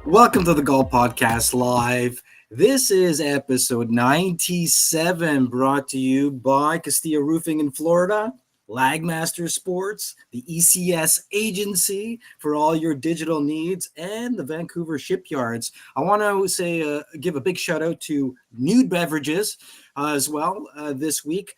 Welcome to the Golf Podcast Live. This is episode 97, brought to you by Castilla Roofing in Florida, Lagmaster Sports, the ECS agency for all your digital needs, and the Vancouver Shipyards. I want to give a big shout out to Nude Beverages as well this week.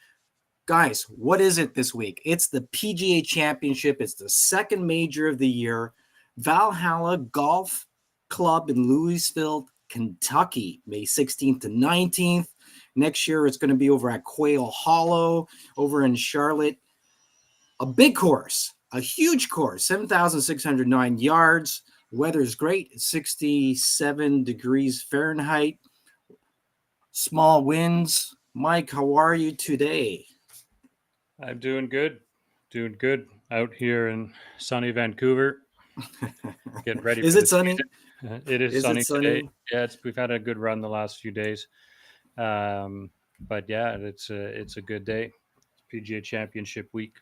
Guys, what is it this week? It's the PGA Championship. It's the second major of the year. Valhalla Golf Club in Louisville, Kentucky, May 16th to 19th. Next year, it's going to be over at Quail Hollow over in Charlotte. A big course, a huge course, 7,609 yards. Weather's great, 67 degrees Fahrenheit. Small winds. Mike, how are you today? I'm doing good. Out here in sunny Vancouver. Getting ready Is for it the sunny? season. It is sunny today. Yeah, we've had a good run the last few days. But yeah, it's a good day. It's PGA Championship week.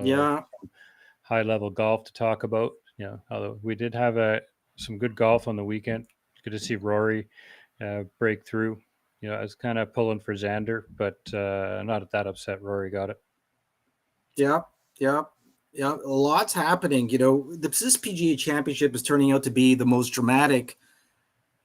Yeah. High level golf to talk about. Although we did have some good golf on the weekend. Good to see Rory break through. I was kind of pulling for Xander, but not that upset. Rory got it. Yeah. A lot's happening. This PGA Championship is turning out to be the most dramatic,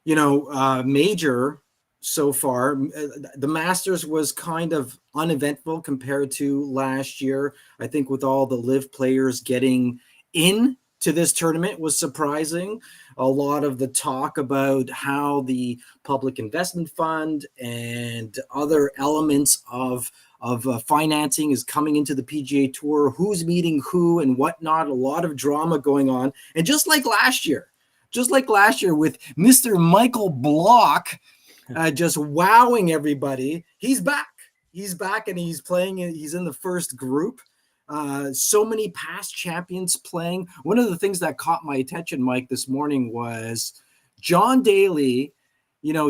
major so far. The Masters was kind of uneventful compared to last year. I think with all the live players getting in to this tournament was surprising. A lot of the talk about how the public investment fund and other elements of financing is coming into the PGA Tour, who's meeting who and whatnot, a lot of drama going on. And just like last year with Mr. Michael Block just wowing everybody, he's back and he's playing, he's in the first group. So many past champions playing. One of the things that caught my attention, Mike, this morning was John Daly,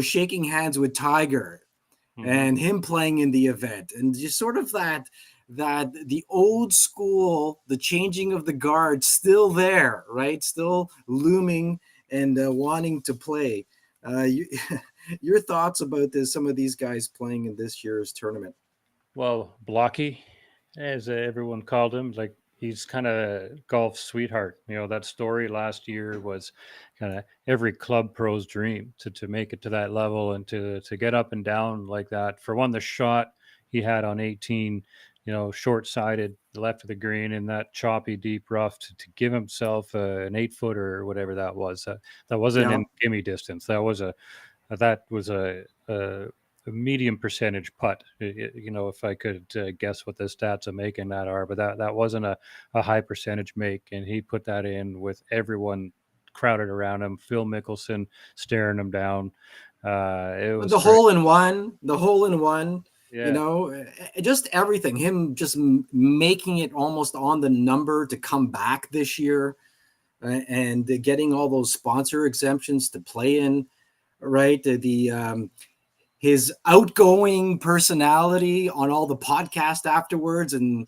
shaking hands with Tiger. Mm-hmm. And him playing in the event, and just sort of that the old school, the changing of the guard still there, right? Still looming and wanting to play. Your thoughts about this? Some of these guys playing in this year's tournament. Well, Blocky, as everyone called him, like he's kind of golf sweetheart. That story last year was kind of every club pro's dream to make it to that level and to get up and down like that. For one, the shot he had on 18, short-sided, left of the green in that choppy deep rough to give himself an 8-footer or whatever that was. That wasn't in gimme distance. That was a medium percentage putt, if I could guess what the stats of making that are, but that wasn't a high percentage make, and he put that in with everyone crowded around him, Phil Mickelson staring him down. It was the hole in one, yeah. Just everything, him just making it almost on the number to come back this year, and getting all those sponsor exemptions to play in, right? His outgoing personality on all the podcast afterwards, and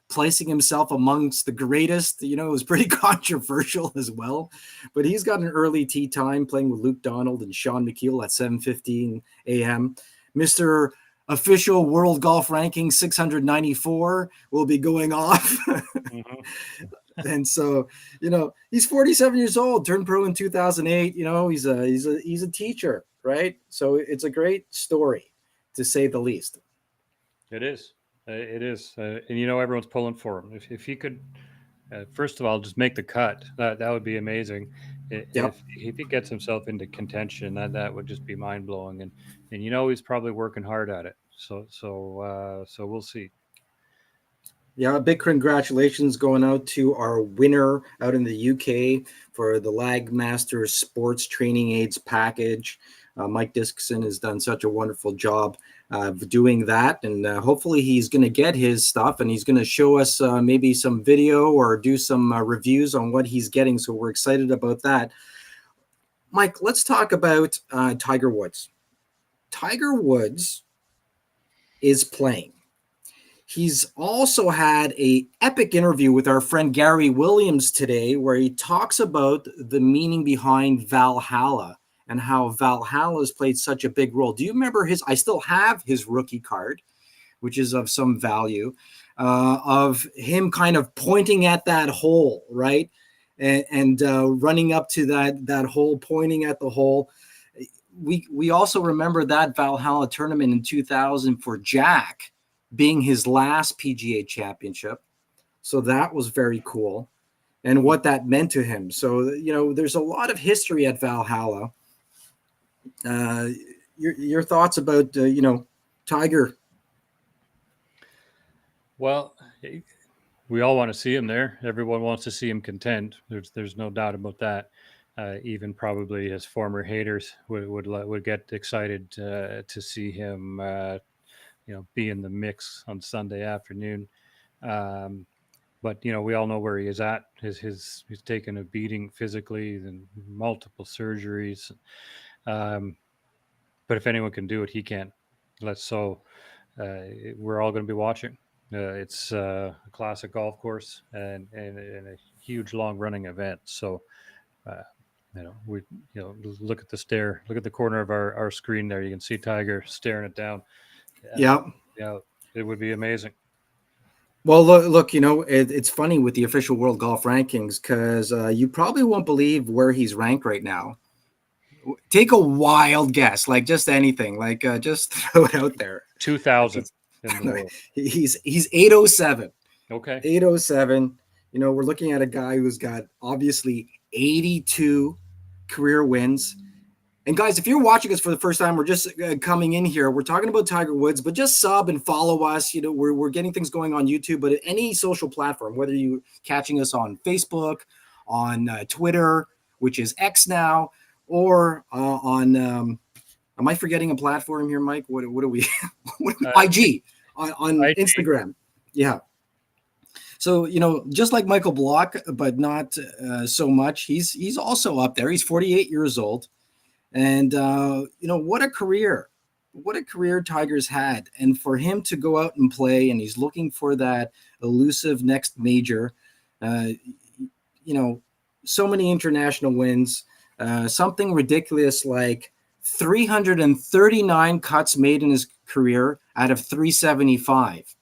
placing himself amongst the greatest, it was pretty controversial as well. But he's got an early tee time playing with Luke Donald and Sean McKeel at 7:15 a.m. Mr. Official World Golf Ranking 694 will be going off. Mm-hmm. And so, he's 47 years old, turned pro in 2008. He's a teacher, right? So it's a great story, to say the least. It is. And everyone's pulling for him. If he could, first of all, just make the cut, that would be amazing. Yep. If he gets himself into contention, that would just be mind blowing. And he's probably working hard at it. So we'll see. Yeah, big congratulations going out to our winner out in the UK for the Lagmaster Sports Training Aids package. Mike Dickson has done such a wonderful job doing that, and hopefully he's going to get his stuff, and he's going to show us maybe some video or do some reviews on what he's getting, so we're excited about that. Mike, let's talk about Tiger Woods. Tiger Woods is playing. He's also had a epic interview with our friend Gary Williams today, where he talks about the meaning behind Valhalla and how Valhalla has played such a big role. Do you remember his? I still have his rookie card, which is of some value, of him kind of pointing at that hole, right, and running up to that hole, pointing at the hole. We also remember that Valhalla tournament in 2000 for Jack being his last PGA Championship, so that was very cool, and what that meant to him. So there's a lot of history at Valhalla. Uh, your thoughts about Tiger? Well, we all want to see him there. Everyone wants to see him contend. There's no doubt about that. Even probably his former haters would get excited to see him, be in the mix on Sunday afternoon. Um, but we all know where he is at. He's taken a beating physically and multiple surgeries. Um, but if anyone can do it, he can. Let's so we're all going to be watching. It's a classic golf course and a huge long running event. So uh, we look at look at the corner of our screen there. You can see Tiger staring it down. Yeah. Yeah, it would be amazing. Well, look, it's funny with the official world golf rankings because you probably won't believe where he's ranked right now. Take a wild guess, like just anything, like just throw it out there. 2,000 in the world. He's 807. Okay. 807. We're looking at a guy who's got obviously 82 career wins. And guys, if you're watching us for the first time, we're just coming in here. We're talking about Tiger Woods, but just sub and follow us. We're getting things going on YouTube, but at any social platform, whether you're catching us on Facebook, on Twitter, which is X now, or on, am I forgetting a platform here, Mike? What are we? IG on IG. Instagram. Yeah. So just like Michael Block, but not so much. He's also up there. He's 48 years old. And what a career! What a career Tiger's had, and for him to go out and play, and he's looking for that elusive next major. Uh, so many international wins, something ridiculous like 339 cuts made in his career out of 375.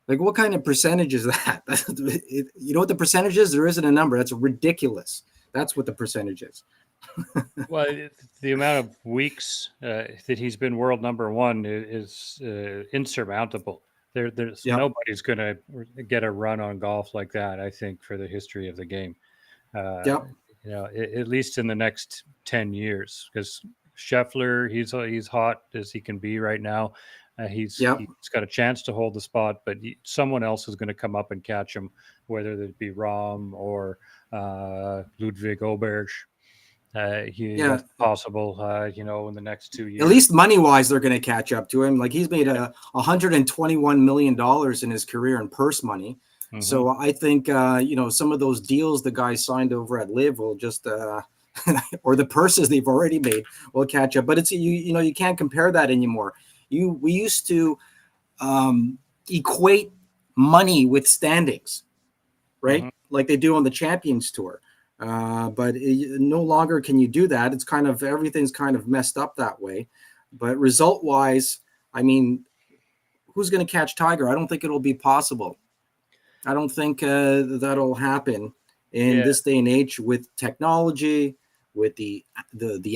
Like, what kind of percentage is that? You know what the percentage is? There isn't a number. That's ridiculous. That's what the percentage is. Well, the amount of weeks that he's been world number one is insurmountable. There's Yep. nobody's going to get a run on golf like that. I think for the history of the game, uh, Yep. at least in the next 10 years, because Scheffler, he's hot as he can be right now. He's Yep. he's got a chance to hold the spot, but someone else is going to come up and catch him, whether it be Rahm or Ludwig Oberg. Yeah. That's possible, in the next 2 years. At least money wise, they're going to catch up to him. Like, he's made $121 million in his career in purse money. Mm-hmm. So I think, some of those deals the guys signed over at Live will just, or the purses they've already made will catch up. But it's, you can't compare that anymore. We used to equate money with standings, right? Mm-hmm. Like they do on the Champions Tour. But no longer can you do that. It's kind of, everything's kind of messed up that way. But result wise, I mean, who's going to catch Tiger? I don't think it'll be possible. I don't think that'll happen in this day and age with technology, with the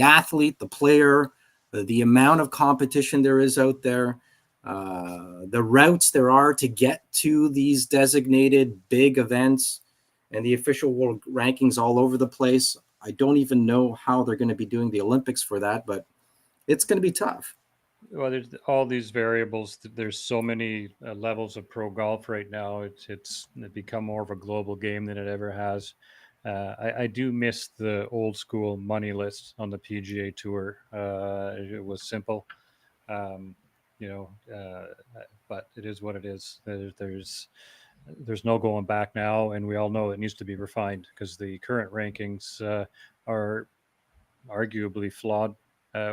athlete, the player, the amount of competition there is out there, the routes there are to get to these designated big events, and the official world rankings all over the place. I don't even know how they're going to be doing the Olympics for that, but it's going to be tough. Well, there's all these variables. There's so many levels of pro golf right now. It's become more of a global game than it ever has. I do miss the old school money list on the PGA Tour. It was simple, um, you know, uh, but it is what it is. There's no going back now, and we all know it needs to be refined because the current rankings are arguably flawed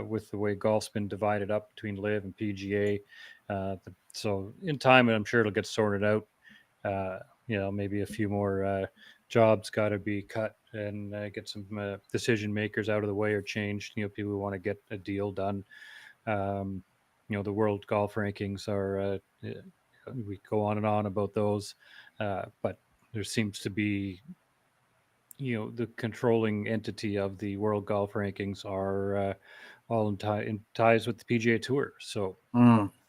with the way golf's been divided up between Live and PGA. So in time, I'm sure it'll get sorted out. Maybe a few more jobs got to be cut and get some decision makers out of the way or changed. People who want to get a deal done. Um, the world golf rankings are, we go on and on about those, but there seems to be, the controlling entity of the world golf rankings are all in ties with the PGA Tour. So,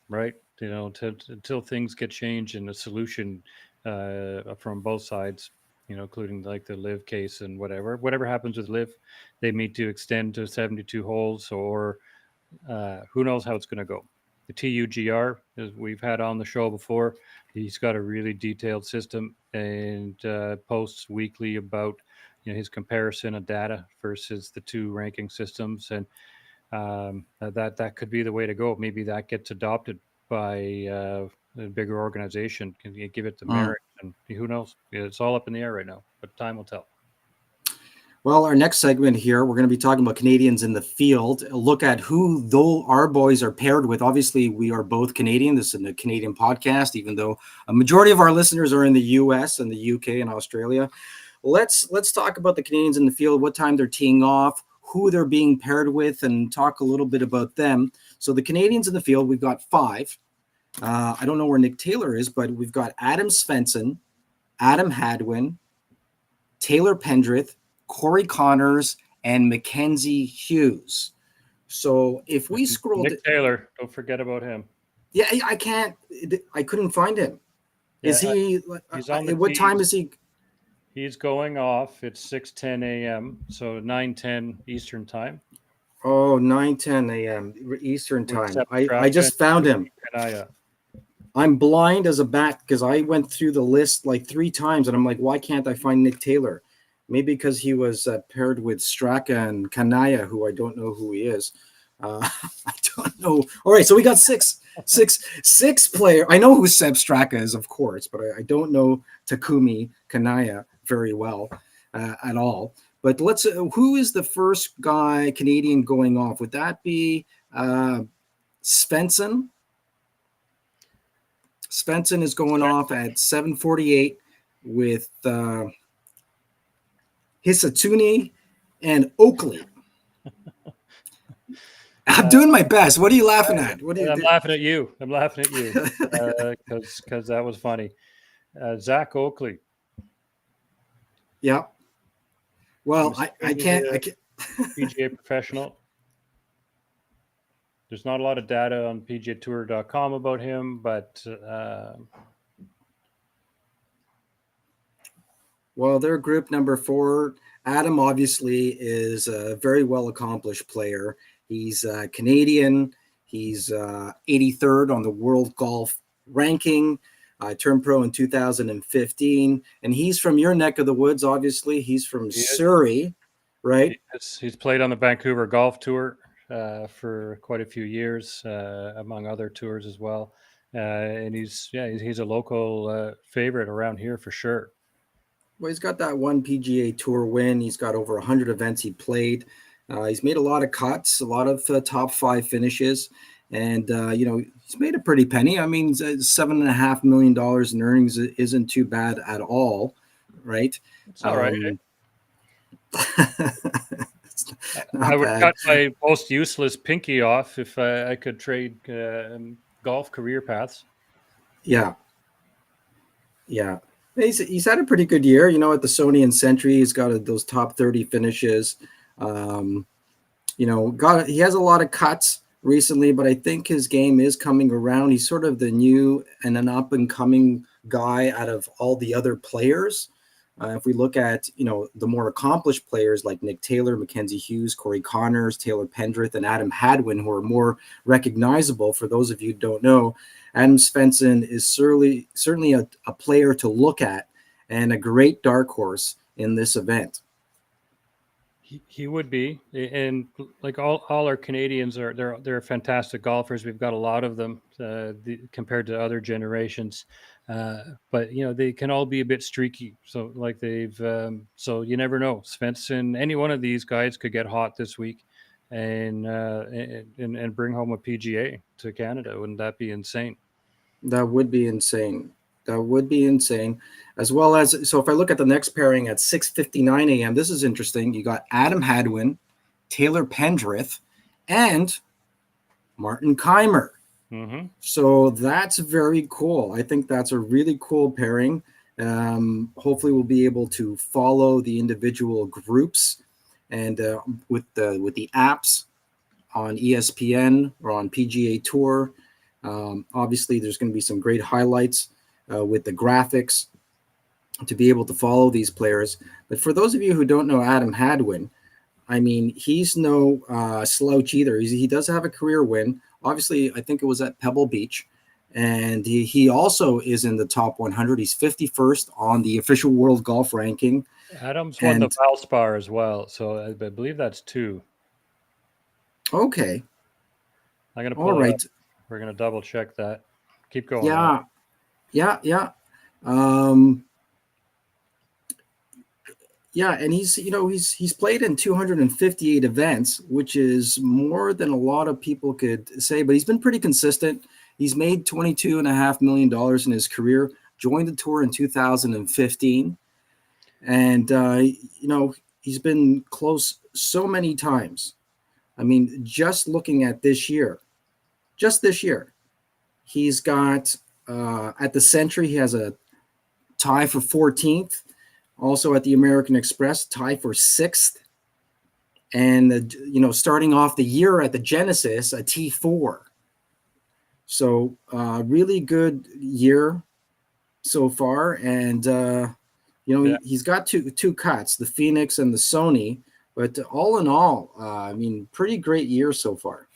right, until things get changed and a solution from both sides, including like the live case and whatever happens with live, they need to extend to 72 holes, or who knows how it's going to go. The TUGR, as we've had on the show before, he's got a really detailed system and posts weekly about his comparison of data versus the two ranking systems, and that could be the way to go. Maybe that gets adopted by a bigger organization. Can you give it the merit? And who knows? It's all up in the air right now, but time will tell. Well, our next segment here, we're going to be talking about Canadians in the field. A look at who, though, our boys are paired with. Obviously, we are both Canadian. This is a Canadian podcast, even though a majority of our listeners are in the U.S. and the U.K. and Australia. Let's talk about the Canadians in the field, what time they're teeing off, who they're being paired with, and talk a little bit about them. So the Canadians in the field, we've got 5. I don't know where Nick Taylor is, but we've got Adam Svensson, Adam Hadwin, Taylor Pendrith, Corey Connors, and Mackenzie Hughes. So if we scroll, Nick Taylor, don't forget about him. Yeah, I couldn't find him. Is he? He's on the what time is he? He's going off. It's 6:10 a.m. So 9:10 Eastern time. Oh, 9:10 a.m. Eastern time. I just found him. I'm blind as a bat because I went through the list like 3 times, and I'm like, why can't I find Nick Taylor? Maybe because he was paired with Straka and Kanaya, who I don't know who he is. I don't know. All right, so we got six player. I know who Seb Straka is, of course, but I don't know Takumi Kanaya very well at all. But let's. Who is the first guy Canadian going off? Would that be Svensson? Svensson is going off at 7:48 with Hisatuni and Oakley. I'm doing my best. What are you laughing at? I'm laughing at you. Because that was funny. Zach Oakley. Yeah. Well, I can't. PGA professional. There's not a lot of data on PGAtour.com about him, but well, they're group number 4. Adam obviously is a very well accomplished player. He's Canadian. He's 83rd on the world golf ranking. Turned pro in 2015, and he's from your neck of the woods. Obviously, he's from Surrey, right? He's played on the Vancouver Golf Tour for quite a few years, among other tours as well. And he's a local favorite around here for sure. Well, he's got that one PGA Tour win. He's got over 100 events he played. He's made a lot of cuts, a lot of top 5 finishes, and he's made a pretty penny. I mean, $7.5 million in earnings isn't too bad at all, right? It's all right. I would cut my most useless pinky off if I could trade golf career paths. Yeah. He's had a pretty good year, at the Sony and Century. He's got those top 30 finishes. He has a lot of cuts recently, but I think his game is coming around. He's sort of the new and an up and coming guy out of all the other players. If we look at, the more accomplished players like Nick Taylor, Mackenzie Hughes, Corey Connors, Taylor Pendrith, and Adam Hadwin, who are more recognizable for those of you who don't know, Adam Svensson is certainly a player to look at and a great dark horse in this event. He would be, and like all our Canadians they're fantastic golfers. We've got a lot of them compared to other generations, but they can all be a bit streaky. So like so you never know. Svensson, any one of these guys could get hot this week, and bring home a PGA to Canada. Wouldn't that be insane? That would be insane. That would be insane. As well as, so if I look at the next pairing at 6:59 a.m., this is interesting. You got Adam Hadwin, Taylor Pendrith, and Martin Keimer. Mm-hmm. So that's very cool. I think that's a really cool pairing. Hopefully, we'll be able to follow the individual groups and with the apps on ESPN or on PGA Tour. Obviously, there's going to be some great highlights with the graphics to be able to follow these players. But for those of you who don't know Adam Hadwin, I mean, he's no slouch either. He does have a career win. Obviously, I think it was at Pebble Beach. And he also is in the top 100. He's 51st on the official world golf ranking. Adams won the And Valspar as well, so I believe that's two. okay, I'm gonna all pull it up. right. We're gonna double check that. Keep going, Rob. Yeah, yeah. Um, Yeah, and he's played in 258 events, which is more than a lot of people could say, but he's been pretty consistent. He's made $22.5 million in his career, joined the tour in 2015, and he's been close so many times. I mean, just looking at just this year, he's got at the Century, he has a tie for 14th. Also at the American Express, tie for 6th. And, starting off the year at the Genesis, a T4. So really good year so far. And, Yeah. he's got two cuts, the Phoenix and the Sony. But all in all, I mean, pretty great year so far.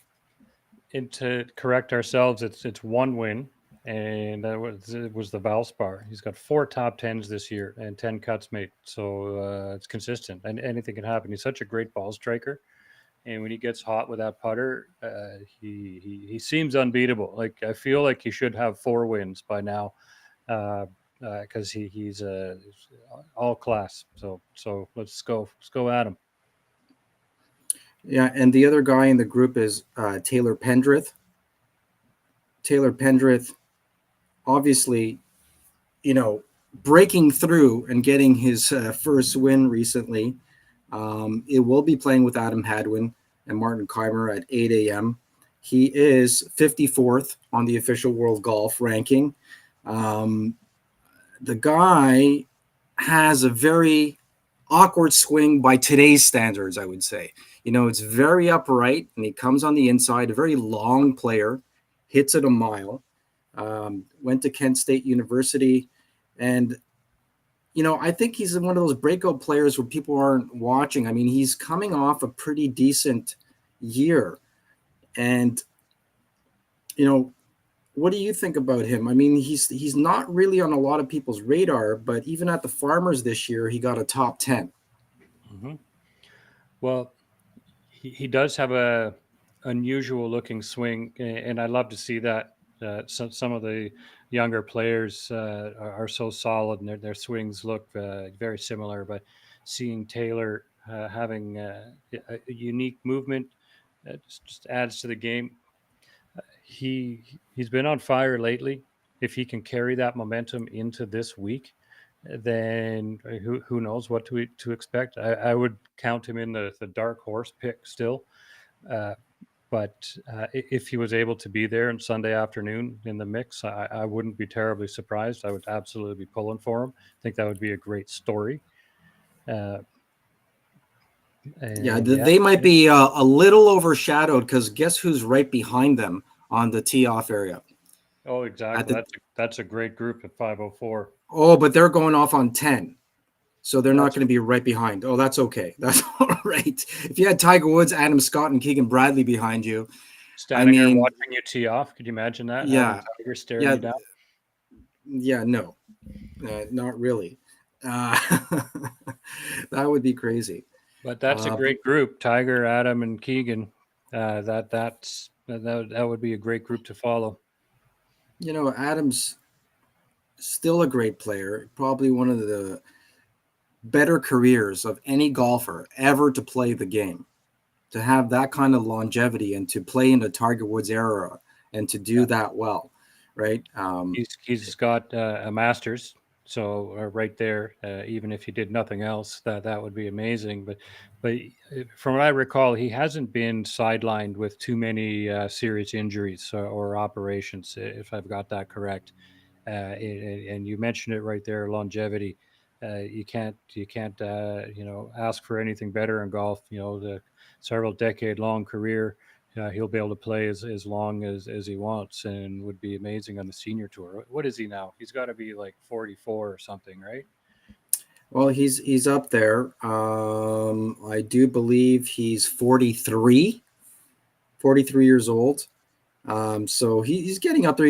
And to correct ourselves, it's one win, and it was the Valspar. He's got 4 top 10s this year and 10 cuts made, so it's consistent. And anything can happen. He's such a great ball striker, and when he gets hot with that putter, he seems unbeatable. Like I feel like he should have 4 wins by now, because he's all class. So let's go at him. Yeah, and the other guy in the group is Taylor Pendrith. Taylor Pendrith, obviously, breaking through and getting his first win recently. It will be playing with Adam Hadwin and Martin Keimer at 8 a.m. He is 54th on the official world golf ranking. The guy has a very awkward swing by today's standards, I would say. It's very upright and he comes on the inside, a very long player, hits it a mile. Went to Kent State University. And, I think he's one of those breakout players where people aren't watching. I mean, he's coming off a pretty decent year. And, what do you think about him? I mean, he's not really on a lot of people's radar, but even at the Farmers this year, he got a top 10. Mm-hmm. Well, he does have a unusual looking swing, and I love to see that. Some of the younger players are so solid, and their swings look very similar. But seeing Taylor having a unique movement just adds to the game. He's been on fire lately. If he can carry that momentum into this week, then who knows what to expect. I would count him in the dark horse pick still. Uh, but if he was able to be there on Sunday afternoon in the mix, I wouldn't be terribly surprised. I would absolutely be pulling for him. I think that would be a great story. Uh, Yeah, and yeah, they might be a little overshadowed because guess who's right behind them on the tee off area? oh, At exactly. the That's a great group at 504. but they're going off on 10. So they're not That's going to be right behind. Oh, that's okay. That's all right. If you had Tiger Woods, Adam Scott, and Keegan Bradley behind you, I standing there mean, watching you tee off. Could you imagine that? Having yeah, Tiger staring yeah, you down. yeah, no, not really. Uh, that would be crazy. But that's a But great group. Tiger, Adam, and Keegan. That would be a great group to follow. Adam's still a great player. Probably one of the better careers of any golfer ever to play the game. To have that kind of longevity and to play in the Tiger Woods era and to do Yeah. that well. right? He's got a master's, so right there, even if he did nothing else, that would be amazing. But from what I recall, he hasn't been sidelined with too many serious injuries or operations, if I've got that correct. And you mentioned it right there, longevity. You can't ask for anything better in golf. The several decade long career. He'll be able to play as long as he wants, and would be amazing on the senior tour. What is he now? He's got to be like 44 or something, right? Well, he's up there. I do believe he's 43, 43 years old. So he's getting up there.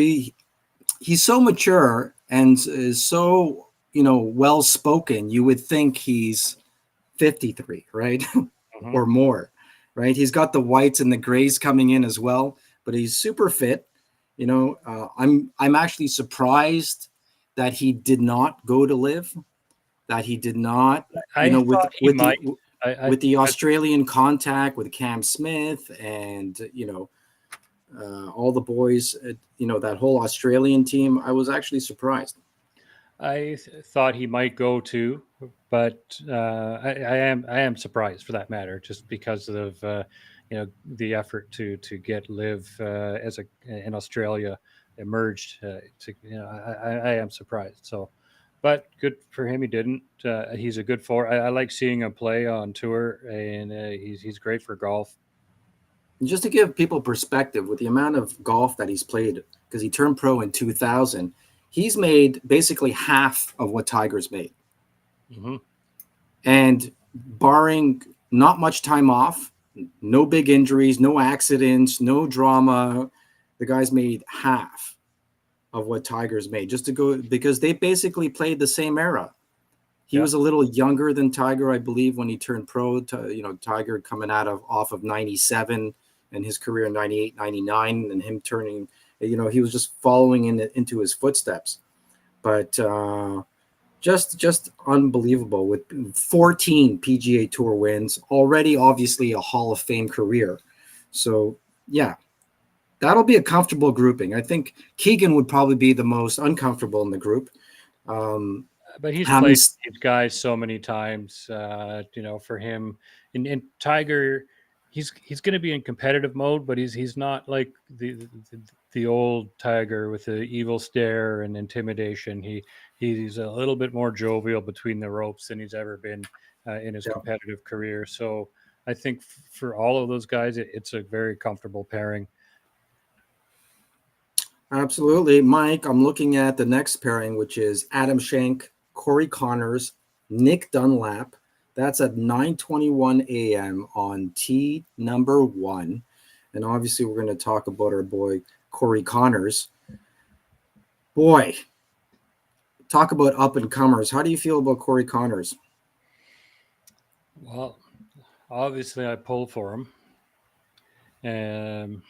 He's so mature and is so well spoken. You would think he's 53, right? Hmm. Or more, right? He's got the whites and the grays coming in as well, but he's super fit. I'm actually surprised that he did not go to live, that he did not, I with thought he might. I with the Australian contact with Cam Smith and all the boys, that whole Australian team. I was actually surprised. thought he might go too, but I am surprised for that matter, just because of the effort to get live as a in Australia emerged. I am surprised. So, but good for him. He didn't. He's a good forward. I like seeing him play on tour, and he's great for golf. And just to give people perspective, with the amount of golf that he's played, because he turned pro in 2000, he's made basically half of what Tiger's made. Hmm. And barring not much time off, no big injuries, no accidents, no drama, the guy's made half of what Tiger's made, just to go, because they basically played the same era. He Yeah. was a little younger than Tiger, I believe, when he turned pro. Tiger coming off of 97 and his career in 98, 99, and him turning, he was just following into his footsteps. But just unbelievable, with 14 PGA Tour wins already, obviously a Hall of Fame career. So, yeah, that'll be a comfortable grouping. I think Keegan would probably be the most uncomfortable in the group. Um, But he's having played these guys so many times. For him, and Tiger, he's going to be in competitive mode, but he's not like the old Tiger with the evil stare and intimidation. He's a little bit more jovial between the ropes than he's ever been in his Yeah, competitive career. So I think for all of those guys, it's a very comfortable pairing. absolutely. Mike, I'm looking at the next pairing, which is Adam Schenk, Corey Connors, Nick Dunlap. That's at 9:21 a.m. on T number one. And obviously, we're going to talk about our boy, Corey Connors. Boy, talk about up and comers. How do you feel about Corey Connors? Well, obviously, I pull for him. Um,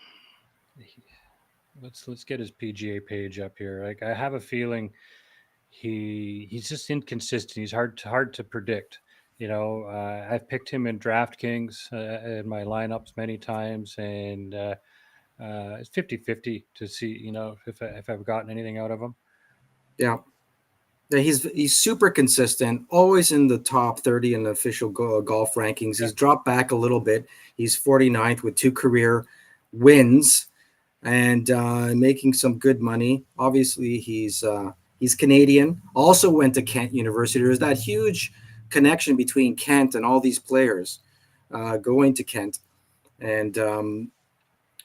let's get his PGA page up here. Like, I have a feeling he's just inconsistent. He's hard to predict. I've picked him in DraftKings in my lineups many times, and it's 50-50 to see if I've gotten anything out of him. Yeah. Yeah, he's super consistent, always in the top 30 in the official golf rankings. Yeah, He's dropped back a little bit. He's 49th with 2 career wins and making some good money. Obviously, he's Canadian. Also went to Kent University. There's that huge connection between Kent and all these players going to Kent, and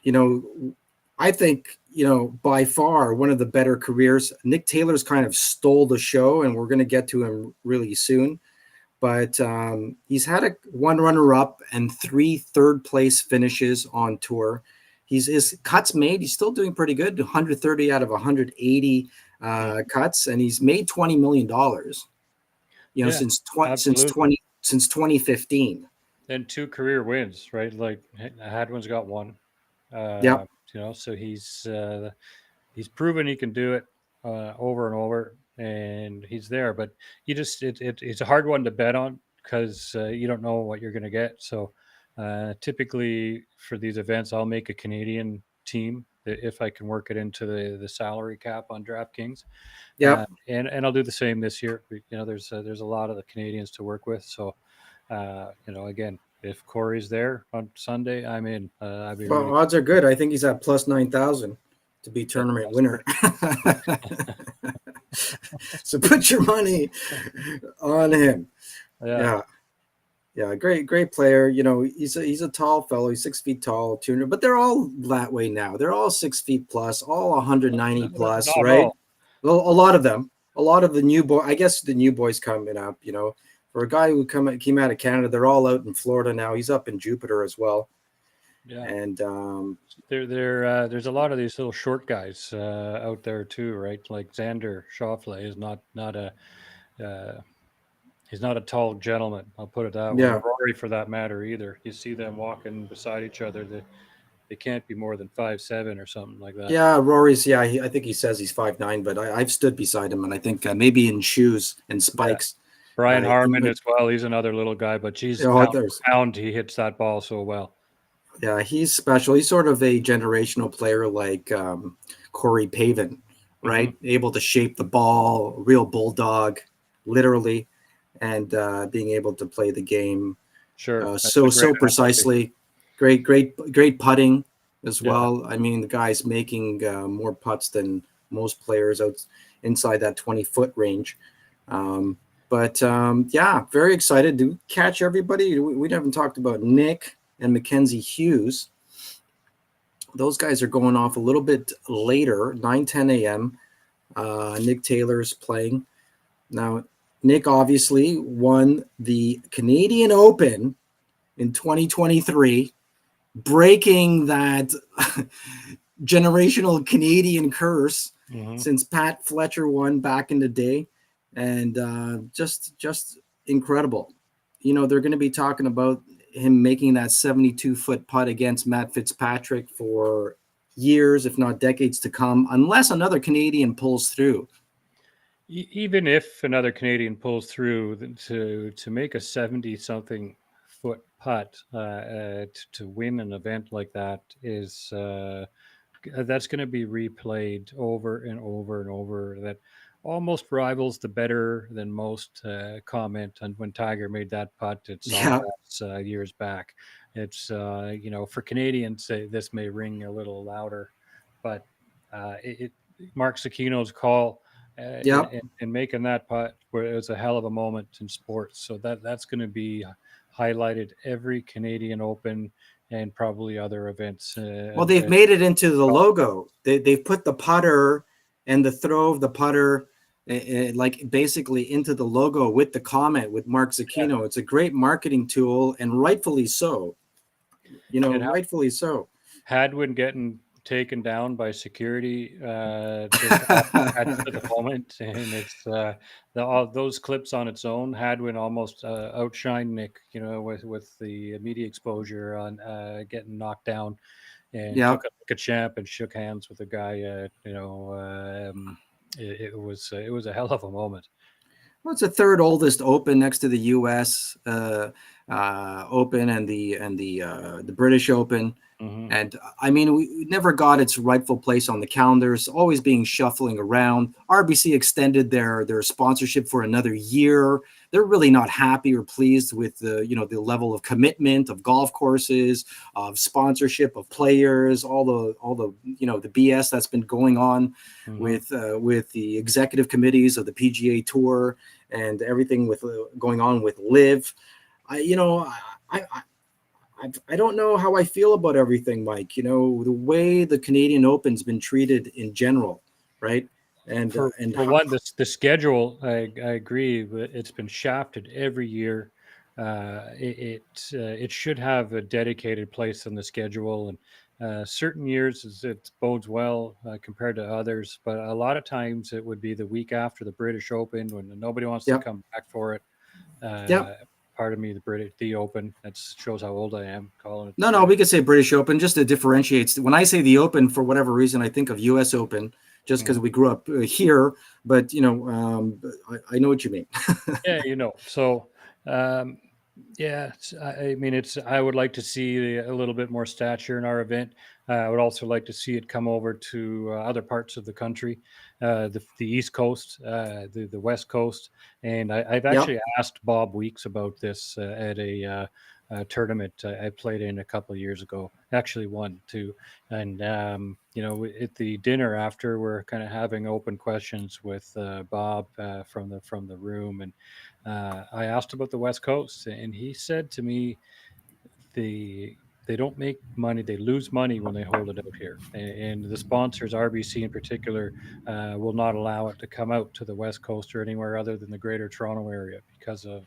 you know, I think, by far one of the better careers. Nick Taylor's kind of stole the show, and we're going to get to him really soon. But he's had one runner up and 3 third place finishes on tour. His cuts made, he's still doing pretty good, 130 out of 180 cuts, and he's made $20 million. yeah, Since absolutely. 2015. And 2 career wins, right? Like Hadwin's got 1. Yep. So he's proven he can do it over and over, and he's there. But it's a hard one to bet on because you don't know what you're going to get. So typically for these events, I'll make a Canadian team if I can work it into the salary cap on DraftKings. Yep. And I'll do the same this year. There's a lot of the Canadians to work with. So, again, if Corey's there on Sunday, I'm in. I'd be Well, really odds are good. I think he's at plus 9,000 to be tournament winner. So put your money on him. yeah. Yeah, great player. He's a tall fellow. He's 6 feet tall, 200, but they're all that way now. They're all 6 feet plus, all 190 plus, Not right? all. Well, a lot of them, a lot of the new boy. I guess the new boys coming up. For a guy who came out of Canada, they're all out in Florida now. He's up in Jupiter as well. Yeah. And there's a lot of these little short guys out there too, right? Like Xander Schauffele is not a he's not a tall gentleman. I'll put it that way. yeah, Rory, for that matter, either. You see them walking beside each other. They can't be more than 5'7" or something like that. yeah, Rory's. Yeah, I think he says he's 5'9", but I've stood beside him, and I think maybe in shoes and Yeah. spikes. Brian He Harmon might- as well. He's another little guy, but geez, oh, pound there's for pound, he hits that ball so well. Yeah, he's special. He's sort of a generational player like Corey Pavin, right? Mm-hmm. Able to shape the ball, real bulldog, literally, and being able to play the game Sure. so precisely. Great putting as Yeah. well. I mean, the guy's making more putts than most players out inside that 20-foot range. Yeah, very excited to catch everybody. We haven't talked about Nick and Mackenzie Hughes. Those guys are going off a little bit later, 9:10 a.m. Nick Taylor's playing. Now, Nick obviously won the Canadian Open in 2023, breaking that generational Canadian curse since Pat Fletcher won back in the day. And just incredible. They're going to be talking about him making that 72-foot putt against Matt Fitzpatrick for years, if not decades to come, unless another Canadian pulls through. Even if another Canadian pulls through, to make a 70-something foot putt to win an event like that is that's going to be replayed over and over and over. That almost rivals the better than most comment on when Tiger made that putt at Sawgrass years back. It's for Canadians, this may ring a little louder, but Mark Cicchino's call and making that putt, where it was a hell of a moment in sports. So that's going to be highlighted every Canadian Open and probably other events. Well, they've made it into the logo. They've put the putter and the throw of the putter like basically into the logo with the comment with Mark Cicchino. Yeah. It's a great marketing tool, and rightfully so. Rightfully so. Hadwin getting taken down by security at the moment, and it's all those clips on its own. Hadwin almost outshined Nick, with the media exposure on getting knocked down, and took a champ and shook hands with the guy. It was a hell of a moment. Well, it's the third oldest Open next to the U.S. Open and the British Open. Mm-hmm. And I mean, we never got its rightful place on the calendars, always being shuffling around. RBC extended their sponsorship for another year. They're really not happy or pleased with the level of commitment of golf courses, of sponsorship of players, all the the BS that's been going on with the executive committees of the PGA Tour and everything with going on with LIV. I don't know how I feel about everything, Mike. The way the Canadian Open's been treated in general, right? And for one, the schedule, I agree. It's been shafted every year. It should have a dedicated place on the schedule, and certain years it bodes well compared to others. But a lot of times it would be the week after the British Open when nobody wants to come back for it. Pardon me, the Open. That shows how old I am calling it. No, we could say British Open just to differentiate. When I say the Open, for whatever reason, I think of U.S. Open just because we grew up here. But I know what you mean. Yeah, So Yeah, I mean, I would like to see a little bit more stature in our event. I would also like to see it come over to other parts of the country, the East Coast, the West Coast, and I've Yep. actually asked Bob Weeks about this at a tournament I played in a couple of years ago. Actually, won too, and at the dinner after, we're kind of having open questions with Bob from the room, and I asked about the West Coast, and he said to me, they they don't make money; they lose money when they hold it out here. And the sponsors, RBC in particular, will not allow it to come out to the West Coast or anywhere other than the Greater Toronto area because of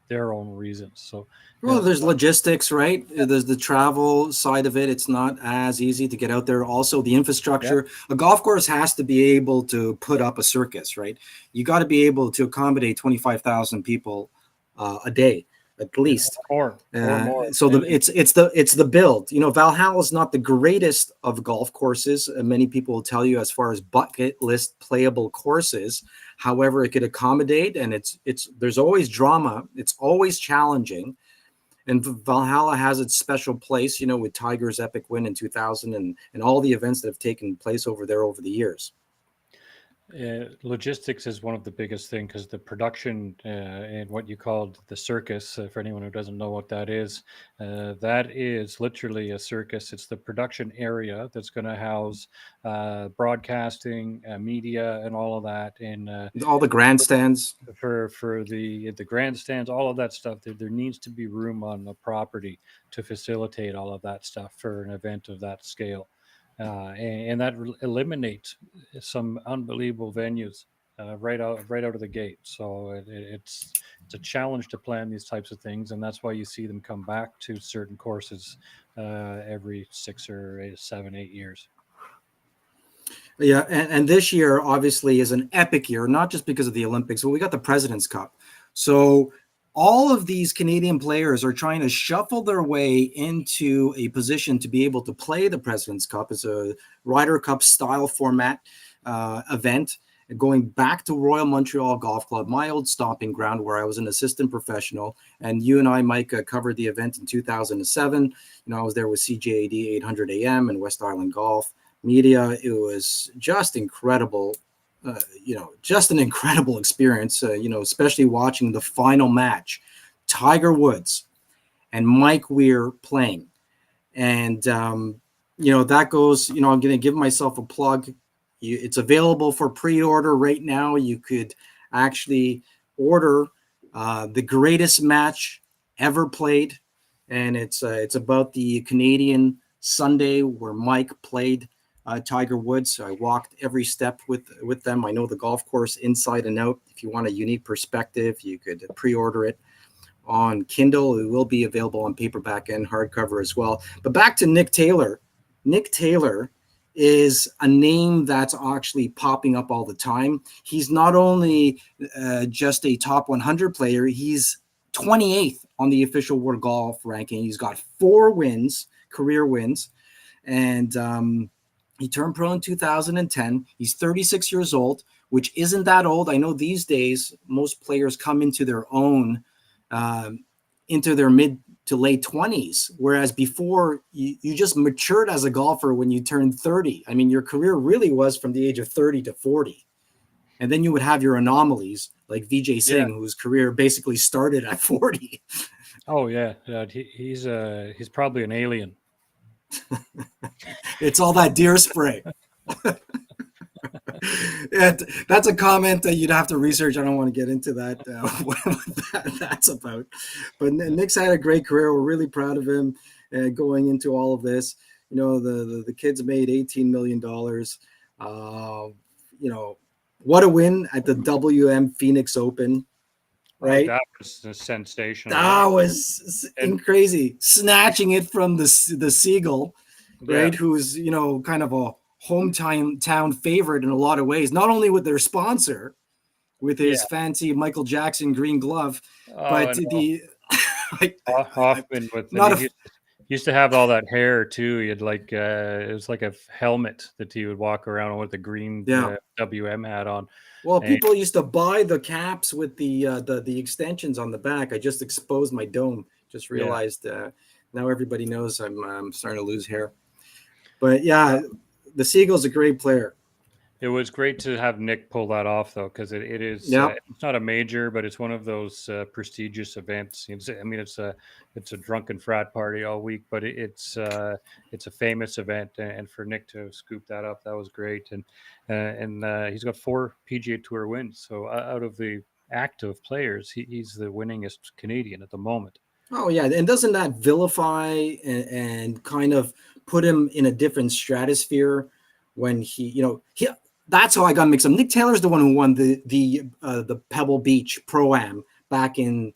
their own reasons. So, Well, there's logistics, right? There's the travel side of it. It's not as easy to get out there. Also, the yeah, infrastructure. A golf course has to be able to put up a circus, right? You got to be able to accommodate 25,000 people a day at yeah, least. or more, So and, it's the build. You know, Valhalla is not the greatest of golf courses. Many people will tell you as far as bucket list playable courses. However, it could accommodate, and it's there's always drama. It's always challenging, and Valhalla has its special place. You know, with Tiger's epic win in 2000 and all the events that have taken place over there over the years. logistics is one of the biggest thing because the production and what you called the circus, for anyone who doesn't know what that is literally a circus. It's the production area that's going to house broadcasting, media, and all of that. And All the grandstands. for the grandstands, all of that stuff, there needs to be room on the property to facilitate all of that stuff for an event of that scale, and that eliminates some unbelievable venues right out of the gate. So it's a challenge to plan these types of things, and that's why you see them come back to certain courses every 6 or 7, 8 years. Yeah, and this year obviously is an epic year, not just because of the Olympics, but we got the President's Cup. So all of these Canadian players are trying to shuffle their way into a position to be able to play the President's Cup. It's a Ryder Cup style format event going back to Royal Montreal Golf Club, my old stomping ground where I was an assistant professional. And you and I, Mike, covered the event in 2007. You know, I was there with CJAD 800 AM and West Island Golf Media. It was just incredible. Just an incredible experience, especially watching the final match, Tiger Woods and Mike Weir playing. And, that goes, I'm going to give myself a plug. It's available for pre-order right now. You could actually order the greatest match ever played. And it's about the Canadian Sunday where Mike played Tiger Woods. I walked every step with them. I know the golf course inside and out. If you want a unique perspective, you could pre-order it on Kindle. It will be available on paperback and hardcover as well. But back to Nick Taylor. Nick Taylor is a name that's actually popping up all the time. He's not only just a top 100 player, he's 28th on the official World Golf ranking. He's got 4 wins, career wins, and he turned pro in 2010. He's 36 years old, which isn't that old. I know these days most players come into their own into their mid to late 20s, whereas before you just matured as a golfer when you turned 30. I mean, your career really was from the age of 30 to 40. And then you would have your anomalies like Vijay Yeah. Singh, whose career basically started at 40. Oh yeah, he's probably an alien. It's all that deer spray. That's a comment that you'd have to research. I don't want to get into that, what that's about. But Nick's had a great career. We're really proud of him going into all of this. You know, the kids made $18 million. What a win at the WM Phoenix Open, Oh, right? that was sensational. That was And crazy. Snatching it from the Seagull, yeah, right? Who's, kind of a hometown favorite in a lot of ways, not only with their sponsor, with yeah. his fancy Michael Jackson green glove, Oh, but and the Hoffman with, I not mean, a Used to have all that hair too. He had like it was like a helmet that he would walk around with the green Yeah. WM hat on. Well, And people used to buy the caps with the extensions on the back. I just exposed my dome. Just yeah, realized now everybody knows I'm starting to lose hair. But yeah, the Seagull's a great player. it was great to have Nick pull that off, though, because it is Yeah, it's not a major, but it's one of those prestigious events. I mean, it's a drunken frat party all week, but it's a famous event, and for Nick to scoop that up, that was great. And he's got 4 PGA Tour wins, so out of the active players, he's the winningest Canadian at the moment. Oh yeah, and doesn't that vilify and kind of put him in a different stratosphere when he that's how I got mixed up. Nick Taylor's the one who won the Pebble Beach Pro-Am back in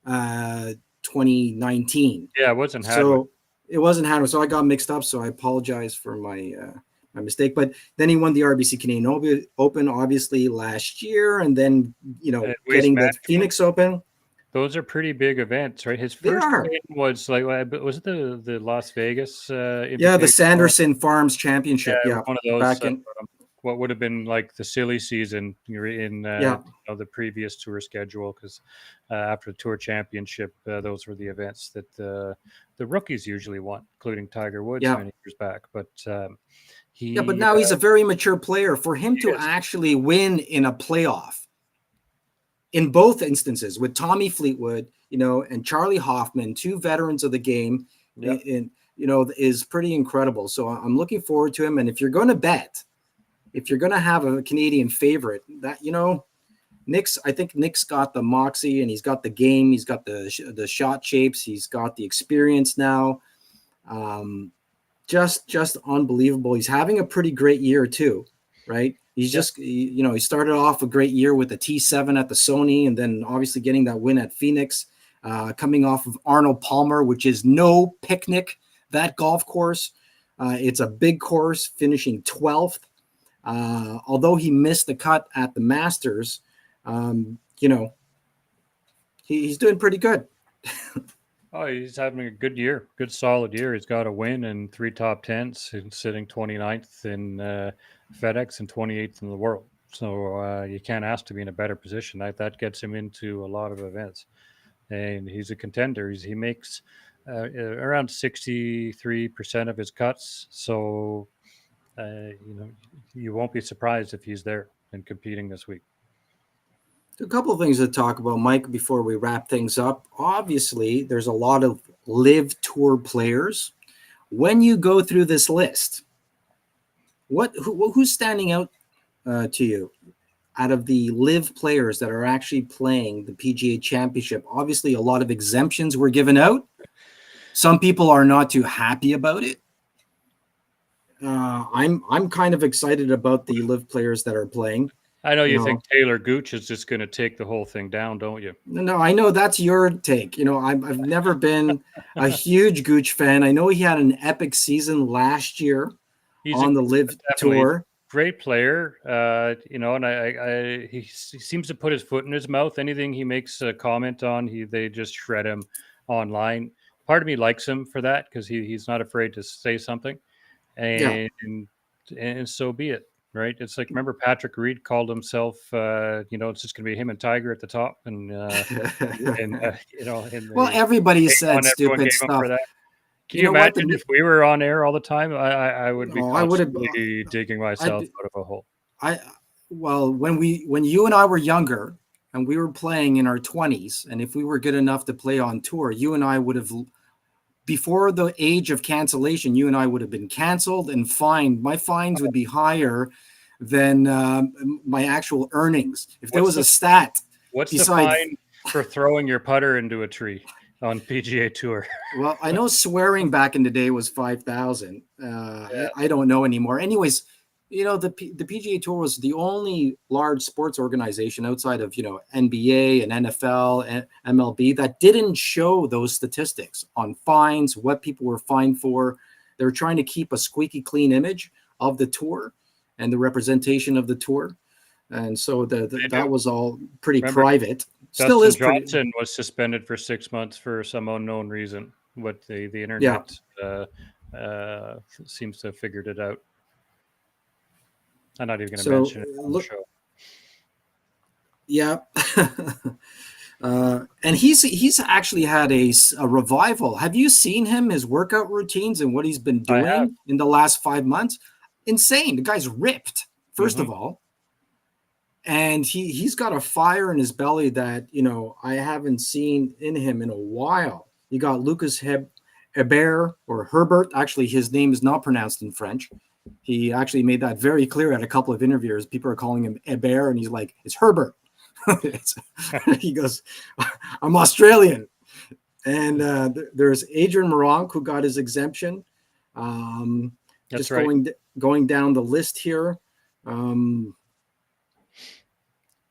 2019. Yeah, it wasn't Hadwin. So it wasn't Hadwin, so I got mixed up. So I apologize for my mistake. But then he won the RBC Canadian Open obviously last year, and then Waste getting the Management. Phoenix Open. Those are pretty big events, right? His They first are. win was like, was it the Las Vegas Yeah, the Invitational? Sanderson Farms Yeah, Championship. it was Yeah, one of those. back in. What would have been like the silly season in Yeah, the previous tour schedule, because after the tour championship, those were the events that the rookies usually won, including Tiger Woods yeah, many years back. But yeah. But he now he's a very mature player. For him to is. actually win in a playoff, in both instances, with Tommy Fleetwood, and Charlie Hoffman, 2 veterans of the game, Yep. is pretty incredible. So I'm looking forward to him. And if you're going to bet, if you're going to have a Canadian favorite, that I think Nick's got the moxie, and he's got the game, he's got the shot shapes, he's got the experience now. Just unbelievable. He's having a pretty great year too, right? He's Yep. just he started off a great year with the T7 at the Sony, and then obviously getting that win at Phoenix, coming off of Arnold Palmer, which is no picnic. That golf course, it's a big course, finishing 12th. Although he missed the cut at the Masters, he's doing pretty good. Oh, he's having a good year, good solid year. He's got a win and 3 top tens, and sitting 29th in FedEx and 28th in the world. So you can't ask to be in a better position. That gets him into a lot of events, and he's a contender. He makes around 63% of his cuts. So you won't be surprised if he's there and competing this week. A couple of things to talk about, Mike, before we wrap things up. Obviously, there's a lot of live tour players. When you go through this list, who's standing out to you out of the live players that are actually playing the PGA Championship? Obviously, a lot of exemptions were given out. Some people are not too happy about it. I'm kind of excited about the live players that are playing. I know you think Taylor Gooch is just going to take the whole thing down, don't you? No, I know that's your take. I've never been a huge Gooch fan. I know he had an epic season last year on the Live Tour. Great player, and he seems to put his foot in his mouth. Anything he makes a comment on, they just shred him online. Part of me likes him for that, because he's not afraid to say something, and so be it. Right? It's like, remember Patrick Reed called himself, it's just going to be him and Tiger at the top, and well, everybody said stupid stuff. Can you imagine if we were on air all the time? I would be constantly digging myself out of a hole. When you and I were younger and we were playing in our 20s, and if we were good enough to play on tour, you and I would have, before the age of cancellation, you and I would have been canceled and fined. My fines would be higher than my actual earnings. If there was a stat. What's the fine for throwing your putter into a tree on PGA Tour? Well, I know swearing back in the day was 5,000. I don't know anymore. Anyways, the PGA Tour was the only large sports organization outside of, NBA and NFL and MLB that didn't show those statistics on fines, what people were fined for. They were trying to keep a squeaky clean image of the tour and the representation of the tour. And so that was all pretty private. Still is. Johnson was suspended for 6 months for some unknown reason. What the Yeah. internet seems to have figured it out. I'm not even going to So mention it on the look, show. yeah. And he's actually had a revival. Have you seen him, his workout routines and what he's been I have. doing in the last 5 months? Insane. The guy's ripped, first of Hmm. all. And he's got a fire in his belly that, I haven't seen in him in a while. You got Lucas Hebert or Herbert. Actually, his name is not pronounced in French. He actually made that very clear at a couple of interviews. People are calling him Hebert, and he's like, it's Herbert. He goes, I'm Australian. And there's Adrian Moronk, who got his exemption. That's Just right. going down the list here.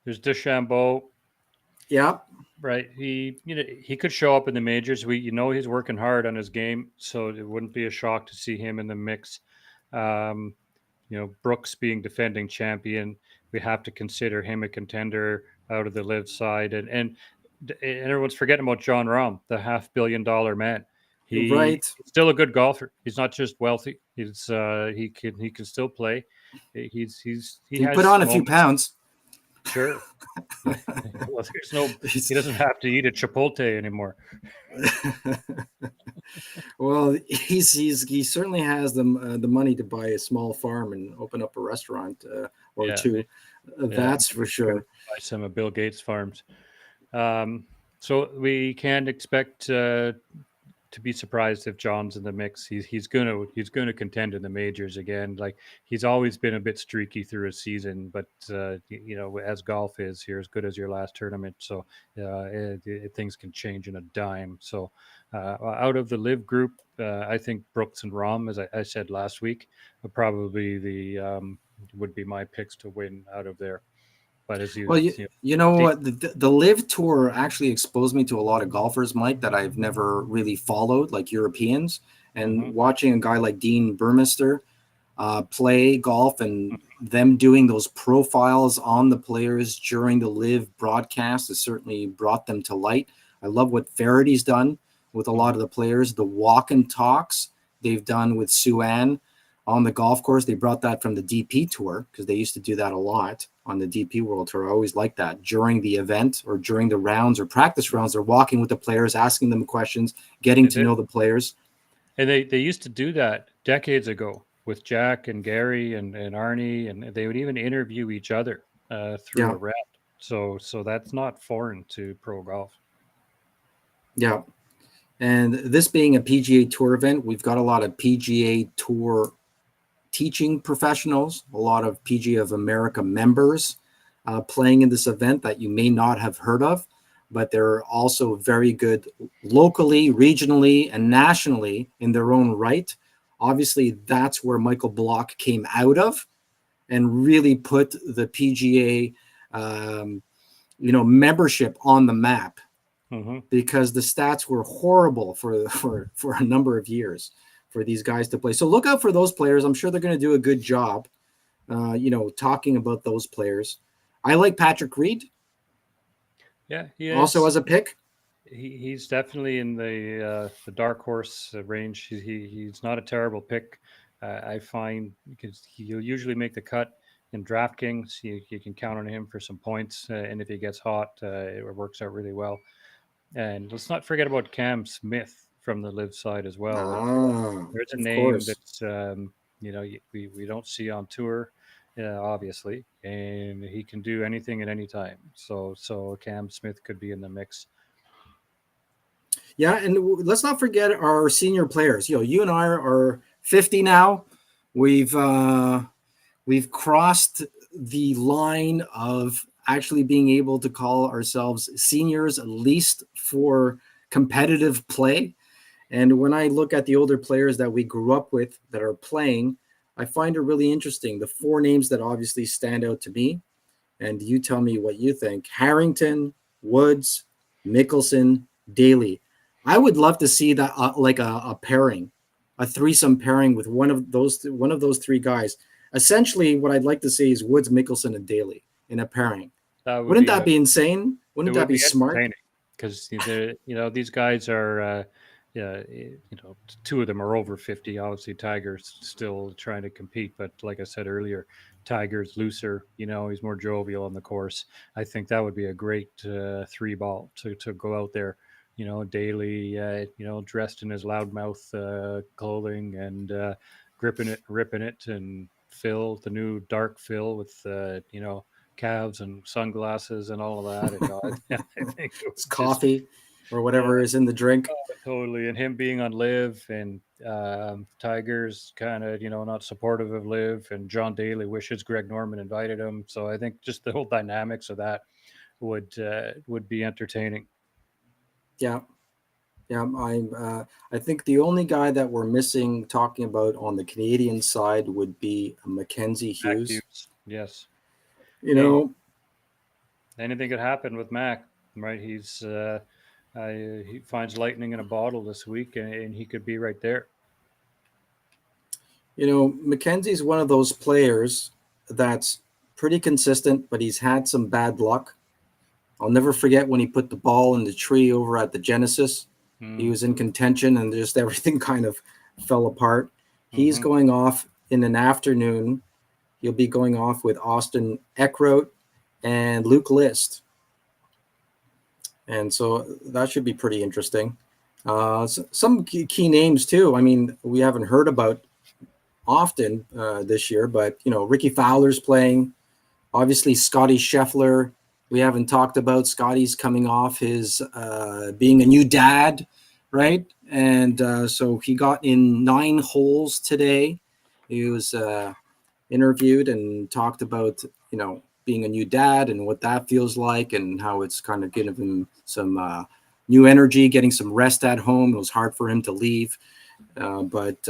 There's DeChambeau. Yeah. Right. He could show up in the majors. He's working hard on his game, so it wouldn't be a shock to see him in the mix. Um, Brooks being defending champion, we have to consider him a contender out of the live side, and everyone's forgetting about John Rahm, the $500 million man. He's Right. still a good golfer. He's not just wealthy. He can still play. He He put has on a few moments. pounds. Sure. Well, he doesn't have to eat at Chipotle anymore. Well, he certainly has the money to buy a small farm and open up a restaurant or Yeah, two. yeah. That's for Maybe he's gonna sure. buy some of Bill Gates' farms. So we can't expect to be surprised if John's in the mix. He's gonna contend in the majors again. Like he's always been a bit streaky through a season, but as golf is, you're as good as your last tournament. So things can change in a dime. So out of the live group, I think Brooks and Rahm, as I said last week, are probably would be my picks to win out of there. But as Well, you you know deep, what? The Live Tour actually exposed me to a lot of golfers, Mike, that I've never really followed, like Europeans. And mhm, watching a guy like Dean Burmester play golf and them doing those profiles on the players during the live broadcast has certainly brought them to light. I love what Farady's done with a lot mhm. of the players, the walk and talks they've done with Suan on the golf course. They brought that from the DP tour because they used to do that a lot on the DP World Tour. I always like that during the event or during the rounds or practice rounds. They're walking with the players, asking them questions, getting to know the players. And they used to do that decades ago with Jack and Gary and Arnie, and they would even interview each other through Yeah. a round. So that's not foreign to pro golf. Yeah. And this being a PGA Tour event, we've got a lot of PGA Tour teaching professionals, a lot of PGA of America members playing in this event that you may not have heard of, but they're also very good locally, regionally, and nationally in their own right. Obviously, that's where Michael Block came out of and really put the PGA, membership on the map Mm-hmm. because the stats were horrible for a number of years for these guys to play. So look out for those players. I'm sure they're going to do a good job, talking about those players. I like Patrick Reed Yeah, he also is. as a pick. He's definitely in the dark horse range. He's not a terrible pick. I find because he'll usually make the cut in DraftKings. You can count on him for some points, and if he gets hot, it works out really well. And let's not forget about Cam Smith from the live side as well. There's a Of name course. that's we don't see on tour, obviously, and he can do anything at any time. So Cam Smith could be in the mix. Yeah, and let's not forget our senior players. You and I are 50 now. We've crossed the line of actually being able to call ourselves seniors, at least for competitive play. And when I look at the older players that we grew up with that are playing, I find it really interesting. The four names that obviously stand out to me, and you tell me what you think: Harrington, Woods, Mickelson, Daly. I would love to see that like a pairing, a threesome pairing with one of those three guys. Essentially, what I'd like to see is Woods, Mickelson, and Daly in a pairing. That would Wouldn't be that be insane? it Wouldn't that would be be smart? entertaining because these guys are two of them are over 50. Obviously, Tiger's still trying to compete, but like I said earlier, Tiger's looser. He's more jovial on the course. I think that would be a great three ball to go out there. Daily, dressed in his loudmouth clothing and gripping it, ripping it, and Phil, the new dark Phil with calves and sunglasses and all of that. And I think it It's would just coffee or uh, whatever is in the drink. totally, and him being on Live and Tigers kind of not supportive of Live, and John Daly wishes Greg Norman invited him. So I think just the whole dynamics of that would be entertaining. Yeah. Yeah, I think the only guy that we're missing talking about on the Canadian side would be Mackenzie Mac Hughes. Hughes, yes. You Hey, know, anything could happen with Mac, right? He finds lightning in a bottle this week, and he could be right there. Mackenzie's one of those players that's pretty consistent, but he's had some bad luck. I'll never forget when he put the ball in the tree over at the Genesis. He Mm, was in contention and just everything kind of fell apart. He's mm-hmm. going off in an afternoon. He'll be going off with Austin Eckroat and Luke List. And so that should be pretty interesting. Some key names too. I mean, we haven't heard about often this year, but Ricky Fowler's playing. Obviously, Scotty Scheffler. We haven't talked about Scotty's coming off his being a new dad, right? And so he got in 9 holes today. He was interviewed and talked about being a new dad and what that feels like and how it's kind of giving him some new energy, getting some rest at home. It was hard for him to leave, but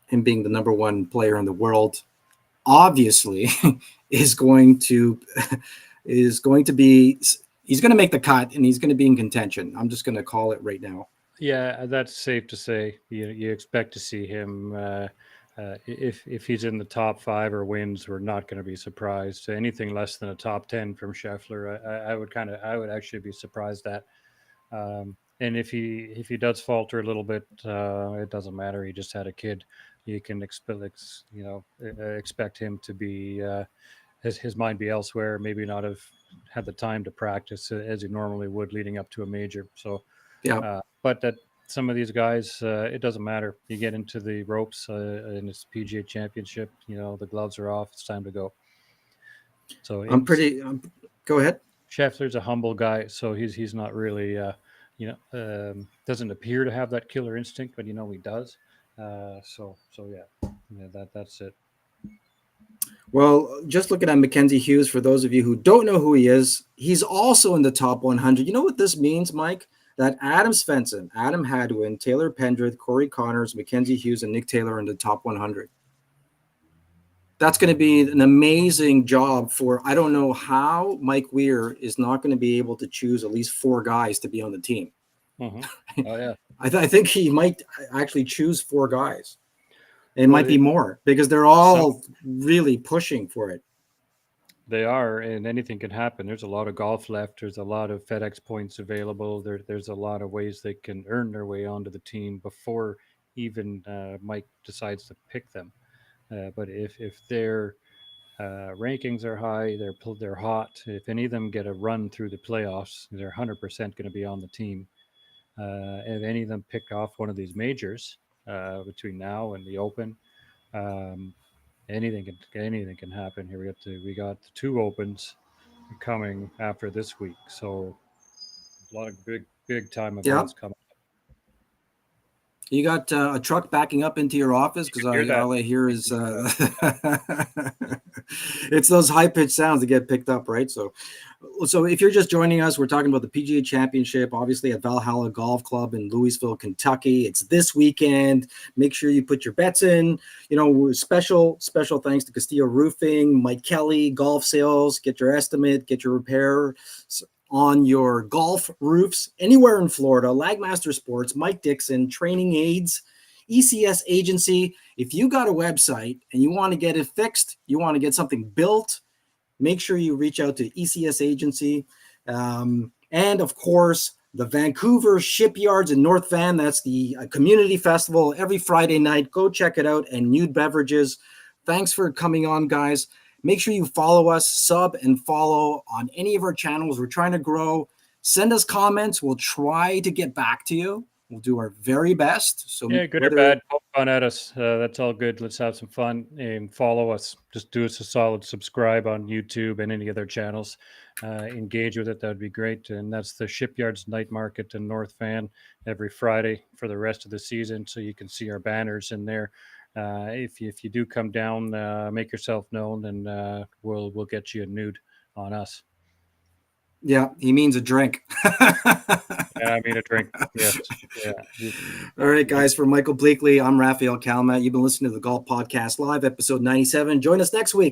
him being the number one player in the world, obviously, is going to be. He's going to make the cut and he's going to be in contention. I'm just going to call it right now. Yeah, that's safe to say. You expect to see him. If he's in the top 5 or wins, we're not going to be surprised. Anything less than a top 10 from Scheffler, I would actually be surprised at. And if he does falter a little bit, it doesn't matter. He just had a kid. You can expect him to be his mind be elsewhere. Maybe not have had the time to practice as he normally would leading up to a major. So, Yeah, but that some of these guys, it doesn't matter. You get into the ropes in this PGA Championship. The gloves are off. It's time to go. So go ahead. Scheffler's a humble guy, so he's not really doesn't appear to have that killer instinct, but he does. That's it. Well, just looking at Mackenzie Hughes, for those of you who don't know who he is, he's also in the top 100. You know what this means, Mike? That Adam Svensson, Adam Hadwin, Taylor Pendrith, Corey Connors, Mackenzie Hughes, and Nick Taylor are in the top 100. That's going to be an amazing job for, I don't know how Mike Weir is not going to be able to choose at least 4 guys to be on the team. Mm-hmm. Oh, yeah. I think he might actually choose 4 guys. It might be more because they're all really pushing for it. They are, and anything can happen. There's a lot of golf left. There's a lot of FedEx points available. There's a lot of ways they can earn their way onto the team before even Mike decides to pick them. But if their rankings are high, they're hot. If any of them get a run through the playoffs, they're 100% going to be on the team. If any of them pick off one of these majors between now and the Open, anything can happen here. We got the 2 Opens coming after this week, so a lot of big time events coming. You got a truck backing up into your office because all I hear is it's those high pitched sounds that get picked up, right? So if you're just joining us, we're talking about the PGA Championship, obviously at Valhalla Golf Club in Louisville, Kentucky. It's this weekend. Make sure you put your bets in. Special thanks to Castillo Roofing, Mike Kelly, Golf Sales. Get your estimate, get your repair on your golf roofs anywhere in Florida. Lagmaster Sports, Mike Dickson, Training Aids, ECS Agency. If you got a website and you want to get it fixed, you want to get something built, make sure you reach out to ECS Agency. And of course, the Vancouver Shipyards in North Van. That's the community festival every Friday night. Go check it out. And Nude Beverages. Thanks for coming on, guys. Make sure you follow us, sub and follow on any of our channels. We're trying to grow. Send us comments. We'll try to get back to you. We'll do our very best. So Yeah, good or bad, poke fun at us. That's all good. Let's have some fun and follow us. Just do us a solid subscribe on YouTube and any other channels. Engage with it. That would be great. And that's the Shipyards Night Market in North Van every Friday for the rest of the season. So you can see our banners in there. If you do come down, make yourself known, and we'll get you a nude on us. Yeah, he means a drink. Yeah, I mean a drink. Yes. Yeah. All right, guys. For Michael Bleakley, I'm Raphael Calmat. You've been listening to the Golf Podcast Live, episode 97. Join us next week.